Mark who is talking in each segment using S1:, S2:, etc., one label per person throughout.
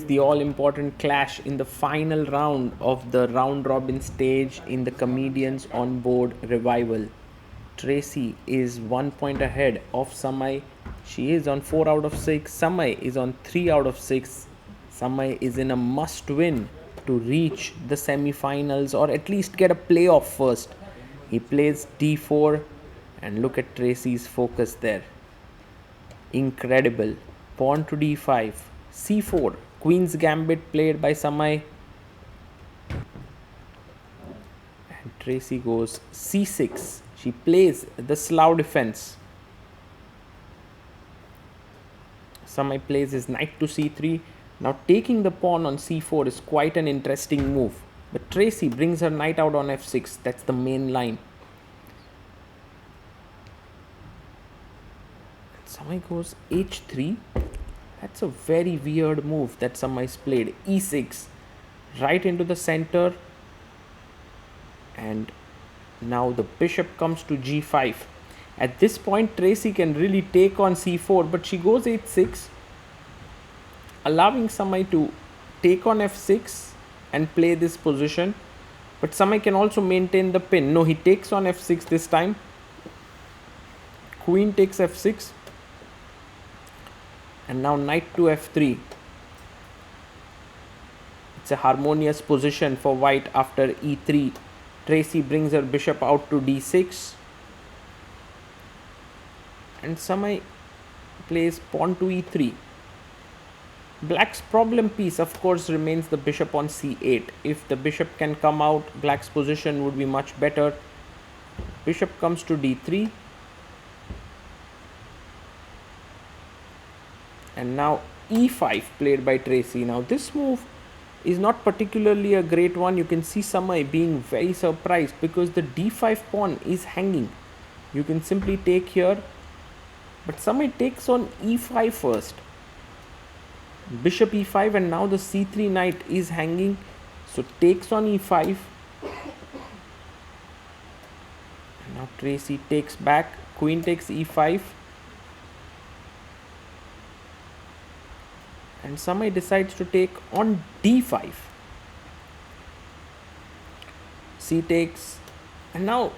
S1: it's the all-important clash in the final round of the round-robin stage in the Comedians on Board Revival. Tracy is 1 point ahead of Samay. She is on 4 out of 6. Samay is on 3 out of 6. Samay is in a must-win to reach the semi-finals or at least get a playoff first. He plays d4 and look at Tracy's focus there. Incredible. Pawn to d5. c4. Queen's Gambit played by Samay. And Tracy goes c6. She plays the Slough defense. Samay plays his knight to c3. Now taking the pawn on c4 is quite an interesting move. But Tracy brings her knight out on f6. That's the main line. Samay goes h3. That's a very weird move that Samay's played. e6. Right into the center. And now the bishop comes to g5. At this point, Tracy can really take on c4, but she goes h6, allowing Samay to take on f6 and play this position. But Samay can also maintain the pin. No, he takes on f6 this time. Queen takes f6. And now knight to f3. It's a harmonious position for white after e3. Tracy brings her bishop out to d6. And Samay plays pawn to e3. Black's problem piece, of course, remains the bishop on c8. If the bishop can come out, Black's position would be much better. Bishop comes to d3. And now e5 played by Tracy. Now this move is not particularly a great one. You can see Samay being very surprised because the d5 pawn is hanging. You can simply take here. But Samay takes on e5 first. Bishop e5 and now the c3 knight is hanging. So takes on e5. And now Tracy takes back. Queen takes e5. And Samay decides to take on d5. C takes. And now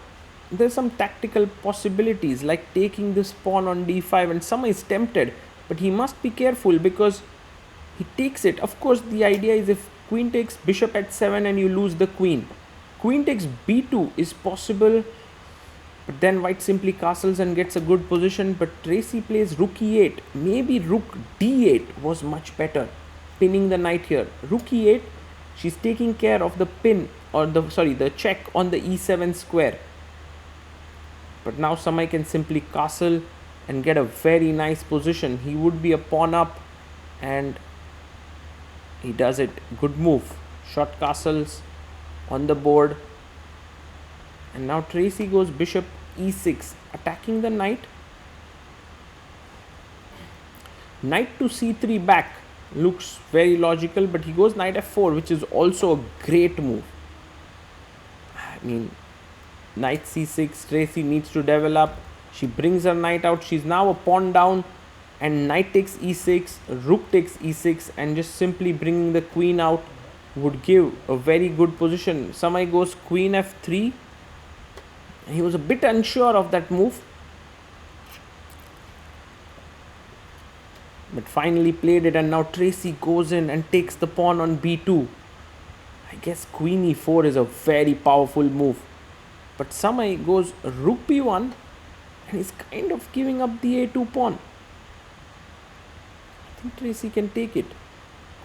S1: there's some tactical possibilities like taking this pawn on d5, and Samay is tempted, but he must be careful because he takes it. Of course, the idea is if queen takes bishop at 7 and you lose the queen. Queen takes b2 is possible, but then white simply castles and gets a good position. But Tracy plays rook e8. Maybe rook d8 was much better, pinning the knight here. Rook e8, she's taking care of the pin or the check on the e7 square. But now Samay can simply castle and get a very nice position. He would be a pawn up and he does it. Good move. Short castles on the board. And now Tracy goes bishop e6, attacking the knight. Knight to c3 back looks very logical, but he goes knight f4, which is also a great move. I mean, knight c6, Tracy needs to develop. She brings her knight out. She's now a pawn down. And knight takes e6, rook takes e6, and just simply bringing the queen out would give a very good position. Samay goes queen f3. He was a bit unsure of that move, but finally played it. And now Tracy goes in and takes the pawn on b2. I guess queen e4 is a very powerful move. But Samay goes rook b1 and is kind of giving up the a2 pawn. I think Tracy can take it.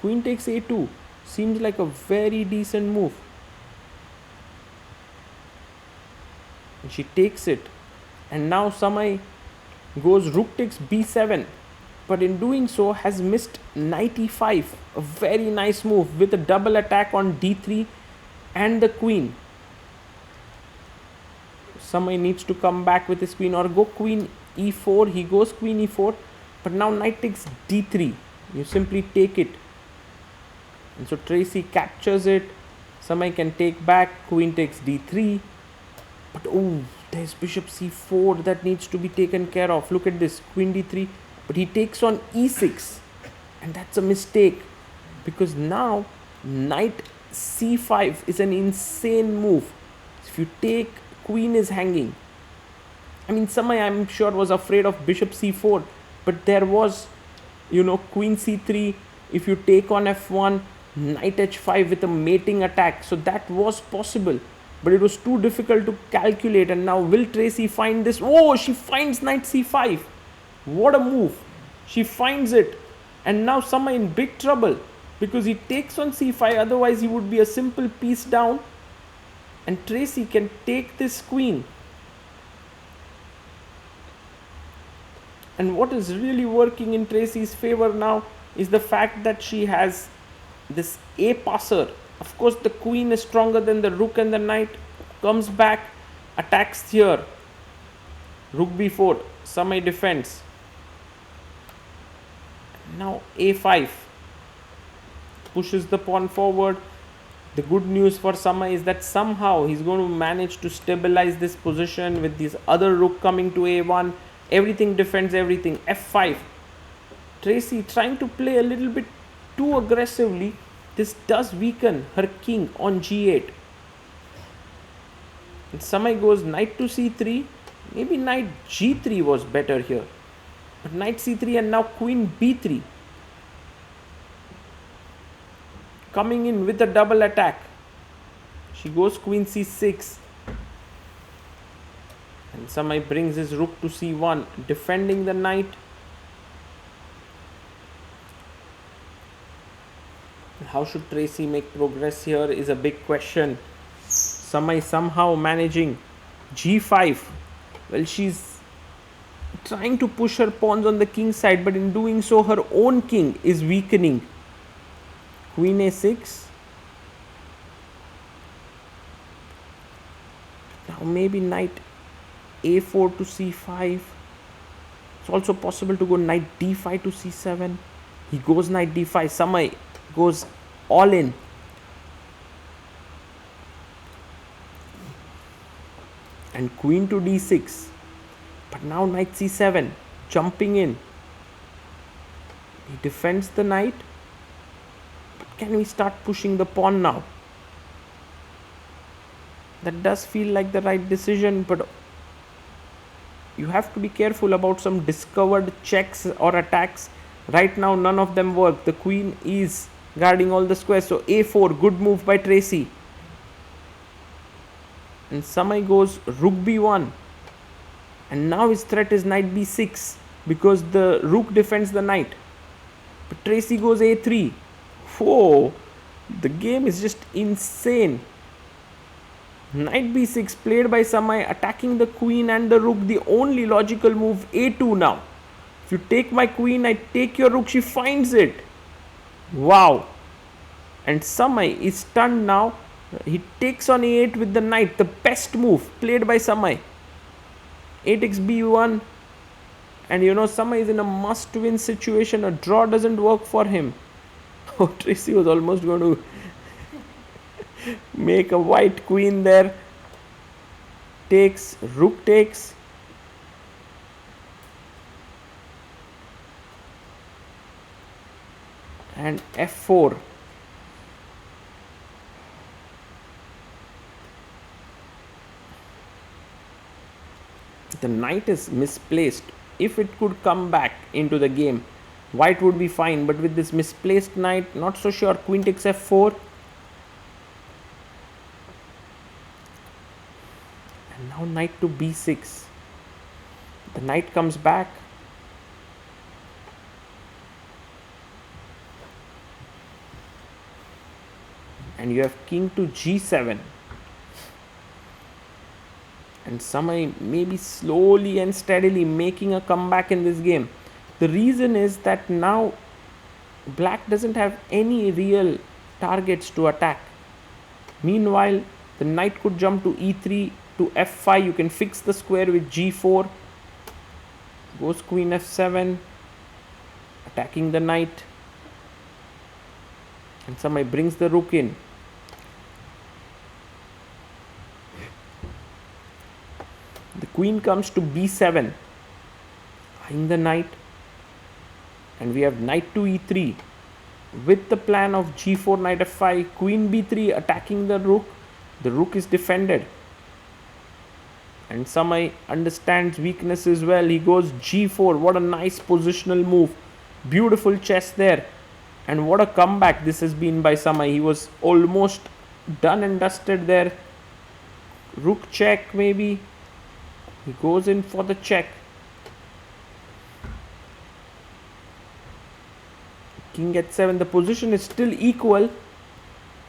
S1: Queen takes a2. Seems like a very decent move. And she takes it. And now Samay goes rook takes b7. But in doing so has missed knight e5. A very nice move with a double attack on d3 and the queen. Samay needs to come back with his queen or go queen e4. He goes queen e4. But now knight takes d3. You simply take it. And so Tracy captures it. Samay can take back. Queen takes d3. But oh, there's bishop c4 that needs to be taken care of. Look at this. Queen d3. But he takes on e6. And that's a mistake. because now knight c5 is an insane move. If you take, queen is hanging. I mean, Samay, I'm sure, was afraid of bishop c4, but there was, queen c3. If you take on f1, knight h5 with a mating attack, so that was possible, but it was too difficult to calculate. And now, will Tracy find this? Oh, she finds knight c5. What a move! She finds it, and now Samay in big trouble because he takes on c5. Otherwise, he would be a simple piece down, and Tracy can take this queen. And what is really working in Tracy's favor now is the fact that she has this A passer. Of course, the queen is stronger than the rook and the knight. Comes back, attacks here. Rook b4, Samay defends. Now a5. Pushes the pawn forward. The good news for Samay is that somehow he's going to manage to stabilize this position with this other rook coming to a1. Everything defends everything. f5. Tracy trying to play a little bit too aggressively. This does weaken her king on g8. And Samay goes knight to c3. Maybe knight g3 was better here. But knight c3 and now queen b3. Coming in with a double attack. She goes queen c6. And Samay brings his rook to c1, defending the knight. How should Tracy make progress here is a big question. Samay somehow managing g5. Well, she's trying to push her pawns on the king side, but in doing so, her own king is weakening. Queen a6. Now maybe knight a4 to c5. It's also possible to go knight d5 to c7. He goes knight d5. Samay goes all in. And queen to d6. But now knight c7. Jumping in. He defends the knight. But can we start pushing the pawn now? That does feel like the right decision, but you have to be careful about some discovered checks or attacks. Right now, none of them work. The queen is guarding all the squares. So a4, good move by Tracy. And Samay goes rook b1. And now his threat is knight b6 because the rook defends the knight. But Tracy goes a3. Whoa, the game is just insane. Knight b6 played by Samay, attacking the queen and the rook. The only logical move, a2 now. If you take my queen, I take your rook. She finds it. Wow. And Samay is stunned now. He takes on a8 with the knight. The best move played by Samay. 8 takes b1. And Samay is in a must-win situation. A draw doesn't work for him. Oh, Tracy was almost going to make a white queen there. Takes, rook takes. And f4. The knight is misplaced. If it could come back into the game, white would be fine. But with this misplaced knight, not so sure. Queen takes f4. And now knight to b6. The knight comes back. And you have king to g7. And Samay maybe slowly and steadily making a comeback in this game. The reason is that now black doesn't have any real targets to attack. Meanwhile, the knight could jump to e3 to f5. You can fix the square with g4. Goes queen f7. Attacking the knight. And Samay brings the rook in. The queen comes to b7. Eyeing the knight. And we have knight to e3. with the plan of g4, knight f5, queen b3 attacking the rook. The rook is defended. And Samay understands weaknesses well. He goes g4. What a nice positional move. Beautiful chess there. And what a comeback this has been by Samay. He was almost done and dusted there. Rook check maybe. He goes in for the check. King h7. The position is still equal,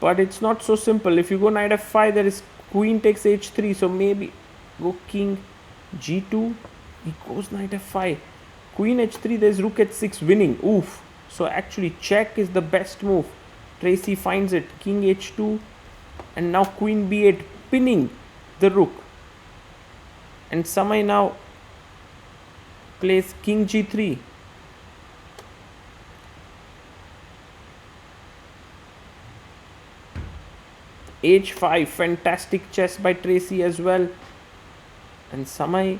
S1: but it's not so simple. If you go knight f5, there is queen takes h3. So maybe go king g2. He goes knight f5. Queen h3. There's rook h6 winning. Oof. So actually check is the best move. Tracy finds it. King h2. And now queen b8 pinning the rook. And Samay now plays king g3. h5. Fantastic chess by Tracy as well. And Samay,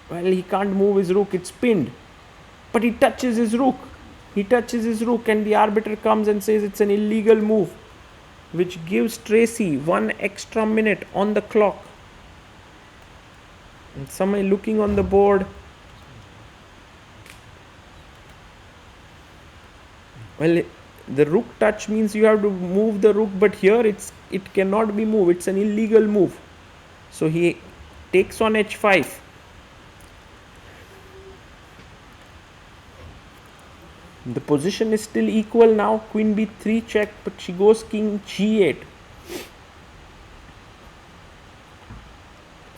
S1: well, he can't move his rook. It's pinned. But he touches his rook. He touches his rook and the arbiter comes and says it's an illegal move, which gives Tracy 1 extra minute on the clock. And Samay looking on the board. Well, the rook touch means you have to move the rook, but here it cannot be moved. It's an illegal move. So he takes on h5. The position is still equal now. Queen b3 check, but she goes king g8.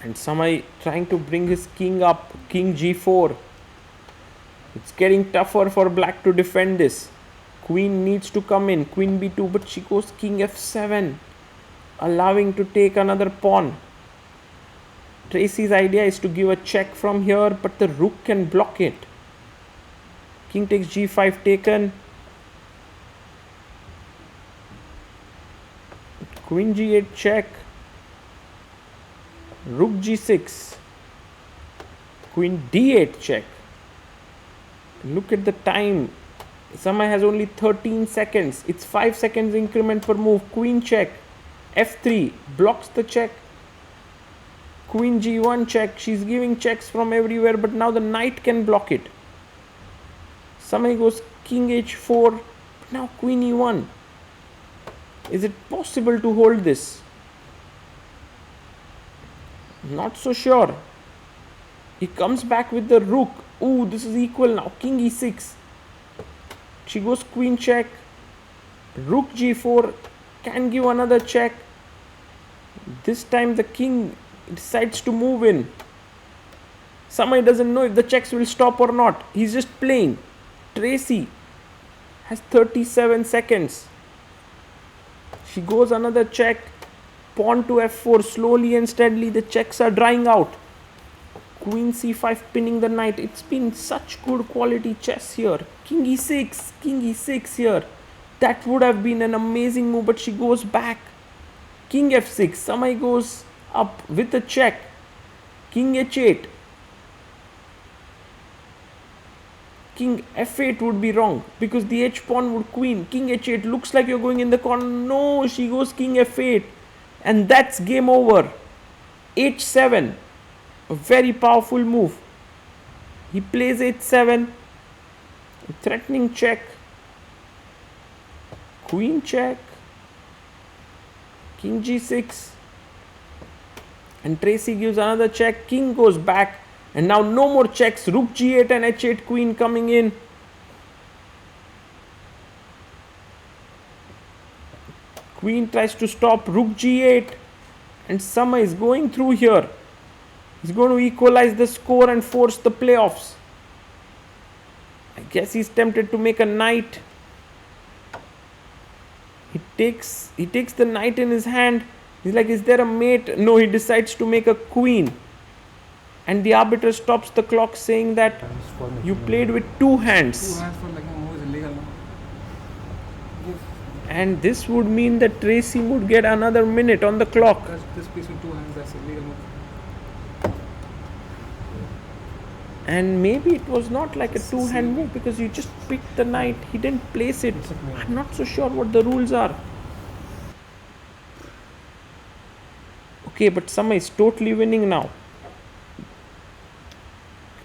S1: And Samay trying to bring his king up. King g4. It's getting tougher for black to defend this. Queen needs to come in. Queen b2, but she goes king f7, allowing to take another pawn. Tracy's idea is to give a check from here, but the rook can block it. King takes g5 taken. Queen g8 check. Rook g6. Queen d8 check. Look at the time. Samay has only 13 seconds. It's 5 seconds increment per move. Queen check. f3 blocks the check. Queen g1 check. She's giving checks from everywhere, but now the knight can block it. Samay goes king h4. Now queen e1. Is it possible to hold this? Not so sure. He comes back with the rook. Ooh, this is equal now. King e6. She goes queen check. Rook g4 can give another check. This time the king decides to move in. Samay doesn't know if the checks will stop or not. He's just playing. Tracy has 37 seconds. She goes another check. Pawn to f4. Slowly and steadily the checks are drying out. Queen c5 pinning the knight. It's been such good quality chess here. King e6. King e6 here. That would have been an amazing move, but she goes back. King f6. Samay goes up with a check. King h8. King f8 would be wrong because the h pawn would queen. King h8 looks like you're going in the corner. No, she goes king f8. And that's game over. h7. A very powerful move. He plays h7. Threatening check. Queen check. King g6. And Tracy gives another check. King goes back. And now no more checks. Rook g8 and h8 queen coming in. Queen tries to stop rook g8. And Samay is going through here. He's going to equalize the score and force the playoffs. I guess he's tempted to make a knight. He takes the knight in his hand. He's like, is there a mate? No, he decides to make a queen. And the arbiter stops the clock saying that you played with two hands. And this would mean that Tracy would get another minute on the clock.
S2: This piece with two hands, that's illegal.
S1: And maybe it was not like a two-hand move because you just picked the knight. He didn't place it. I'm not so sure what the rules are. Okay, but Samay is totally winning now.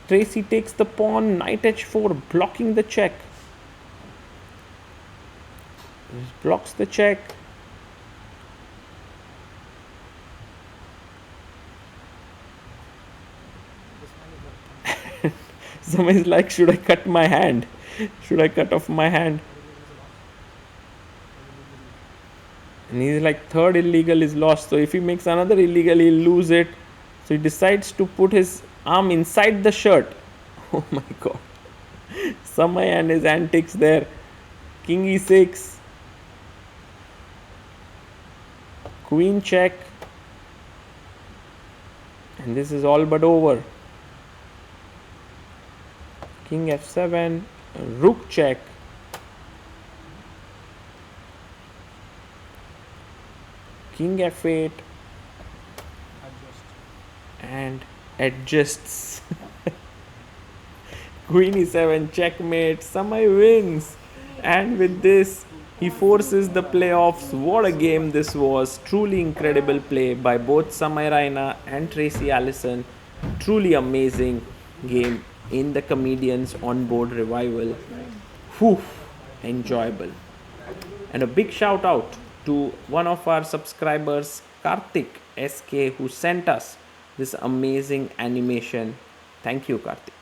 S1: Tracy takes the pawn, knight h4, blocking the check. Blocks the check. Samay is like, should I cut my hand? Should I cut off my hand? And he's like, third illegal is lost. So if he makes another illegal, he'll lose it. So he decides to put his arm inside the shirt. Oh my god. Samay and his antics there. King e6. Queen check. And this is all but over. King f7. Rook check. King f8. And adjusts. Queen e7 checkmate. Samay wins. And with this, he forces the playoffs. What a game this was. Truly incredible play by both Samay Raina and Tracy Alison. Truly amazing game in the Comedians Onboard Revival. Whew, enjoyable. And a big shout out to one of our subscribers, Karthik SK, who sent us this amazing animation. Thank you, Karthik.